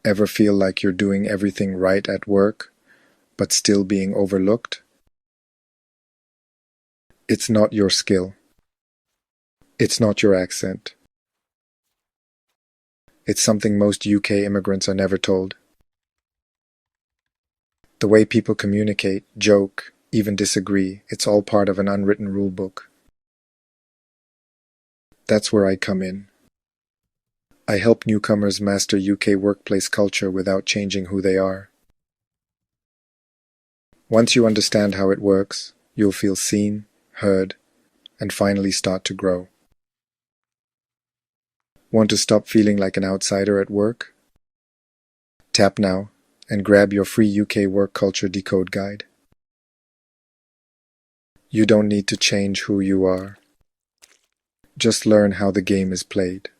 Ever feel like you're doing everything right at work, but still being overlooked? It's not your skill. It's not your accent. It's something most UK immigrants are never told. The way people communicate, joke, even disagree, it's all part of an unwritten rule book. That's where I come in. I help newcomers master UK workplace culture without changing who they are. Once you understand how it works, you'll feel seen, heard, and finally start to grow. Want to stop feeling like an outsider at work? Tap now and grab your free UK Work Culture Decode Guide. You don't need to change who you are. Just learn how the game is played.